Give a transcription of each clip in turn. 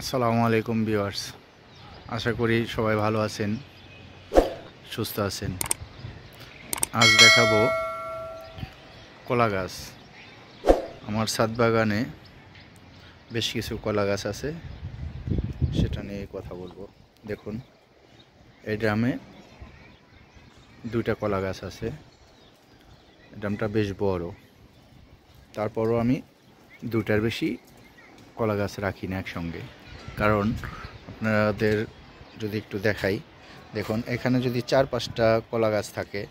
আসসালামু আলাইকুম ভিউয়ার্স, আশা করি সবাই ভালো আছেন, সুস্থ আছেন। আজ দেখাবো কলা গাছ। আমার ছাদ বাগানে বেশ কিছু কলা গাছ আছে, সেটা নিয়ে কথা বলবো। দেখুন, এই ড্রামে দুইটা কলা গাছ আছে। ড্রামটা বেশ বড়, তারপরও আমি দুটার বেশি কলা গাছ রাখি না একসঙ্গে, কারণ আপনাদের যদি একটু দেখাই, দেখুন এখানে যদি 4-5টা কলা গাছ থাকে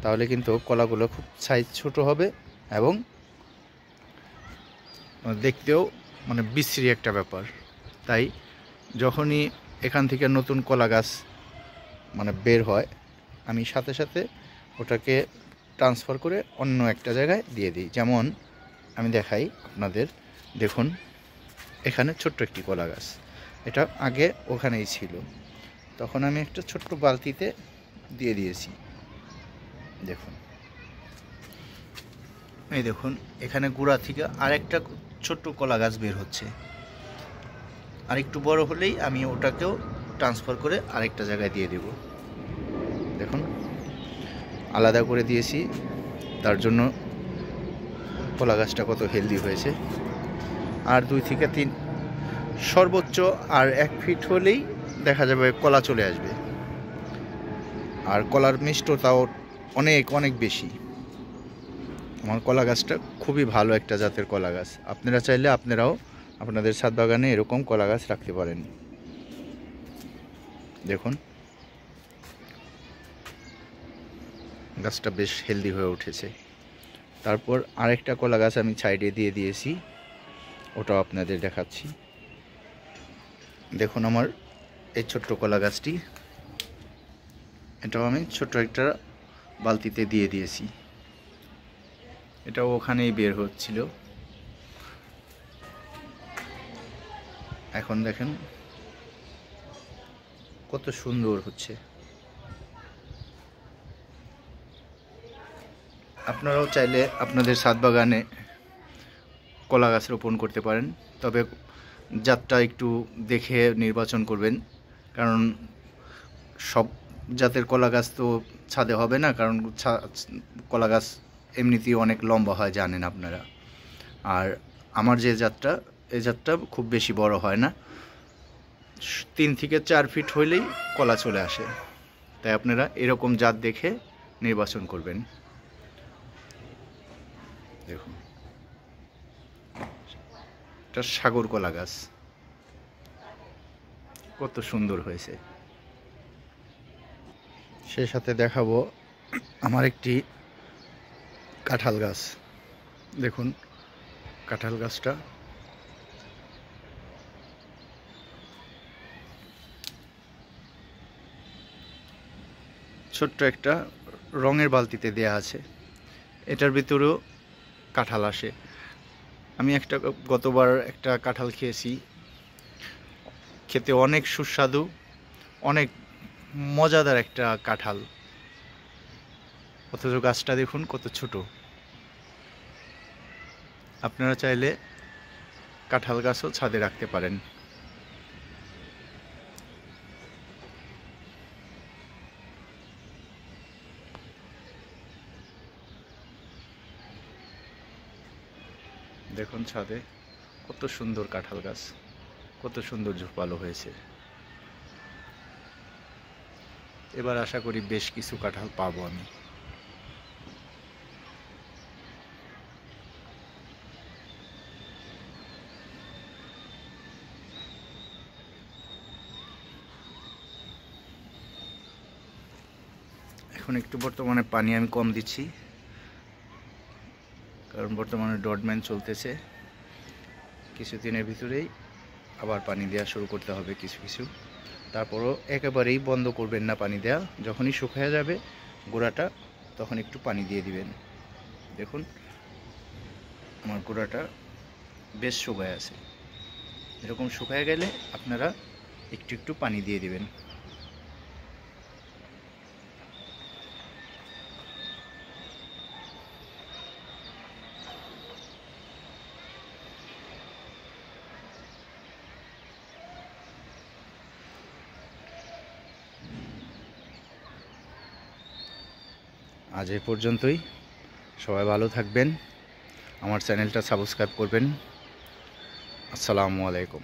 তাহলে কিন্তু কলাগুলো খুব সাইজ ছোট হবে এবং দেখতেও বিশ্রী একটা ব্যাপার। তাই যখনই এখান থেকে নতুন কলা গাছ বের হয়, আমি সাথে সাথে ওটাকে ট্রান্সফার করে অন্য একটা জায়গায় দিয়ে দিই। যেমন আমি দেখাই আপনাদের, দেখুন এখানে ছোট্ট একটি কলা গাছ, এটা আগে ওখানেই ছিল, তখন আমি একটা ছোট্ট বালতিতে দিয়ে দিয়েছি। দেখুন, এই দেখুন এখানে গোড়া থেকে আরেকটা ছোট্ট কলা গাছ বের হচ্ছে। আর একটু বড় হলেই আমি ওটাকেও ট্রান্সফার করে আরেকটা জায়গায় দিয়ে দেব। দেখুন, আলাদা করে দিয়েছি, তার জন্য কলা গাছটা কত হেলদি হয়েছে। আর 2 থেকে 3 সর্বোচ্চ আর 1 ফিট হলেই দেখা যাবে কলা চলে আসবে। আর কলার মিষ্টতাও অনেক অনেক বেশি। আমার কলা গাছটা খুবই ভালো একটা জাতের কলা গাছ। আপনারা চাইলে আপনারাও আপনাদের ছাদ বাগানে এরকম কলা গাছ রাখতে পারেন। দেখুন, গাছটা বেশ হেলদি হয়ে উঠেছে। তারপর আরেকটা কলা গাছ আমি সাইডে দিয়ে দিয়েছি, ওটাও আপনাদের দেখাচ্ছি। দেখুন আমার এই ছোট্ট কলা গাছটি, এটাও আমি ছোট্ট একটা বালতিতে দিয়ে দিয়েছি। এটাও ওখানেই বের হচ্ছিল। এখন দেখেন কত সুন্দর হচ্ছে। আপনারাও চাইলে আপনাদের ছাদ বাগানে কলা গাছ রোপণ করতে পারেন, তবে জাতটা একটু দেখে নির্বাচন করবেন, কারণ সব জাতের কলা গাছ তো ছাদে হবে না, কারণ কলা গাছ এমনিতেই অনেক লম্বা হয়, জানেন আপনারা। আর আমার যে জাতটা, এই জাতটা খুব বেশি বড় হয় না, 3 থেকে 4 ফিট হইলেই কলা চলে আসে। তাই আপনারা এরকম জাত দেখে নির্বাচন করবেন। দেখুন, এটা সাগর কলা গাছ, কত সুন্দর হয়েছে। সেই সাথে দেখাবো আমার একটি কাঁঠাল গাছ। দেখুন কাঁঠাল গাছটা ছোট্ট একটা রঙের বালতিতে দেয়া আছে, এটার ভিতরেও কাঁঠাল আসে। আমি গতবার একটা কাঁঠাল খেয়েছি, খেতে অনেক সুস্বাদু, অনেক মজাদার একটা কাঁঠাল, অথচ গাছটা দেখুন কত ছোট। আপনারা চাইলে কাঁঠাল গাছও ছাদে রাখতে পারেন। দেখুন ছাদে কত সুন্দর কাঁঠাল গাছ, কত সুন্দর ঝোপালো হয়েছে। এবার আশা করি বেশ কিছু কাঁঠাল পাবো আমি। এখন একটু বর্তমানে পানি আমি কম দিচ্ছি, কারণ বর্তমানে ডটম্যান চলতেছে। কিছুদিনের ভিতরেই আবার পানি দেওয়া শুরু করতে হবে কিছু কিছু। তারপরও একেবারেই বন্ধ করবেন না পানি দেওয়া, যখনই শুকিয়ে যাবে গোড়াটা তখন একটু পানি দিয়ে দিবেন। দেখুন আমার গোড়াটা বেশ শুকায় আছে, এরকম শুকায় গেলে আপনারা একটু একটু পানি দিয়ে দিবেন। আজ এই পর্যন্তই। সবাই ভালো থাকবেন, আমার চ্যানেলটা সাবস্ক্রাইব করবেন। আসসালামু আলাইকুম।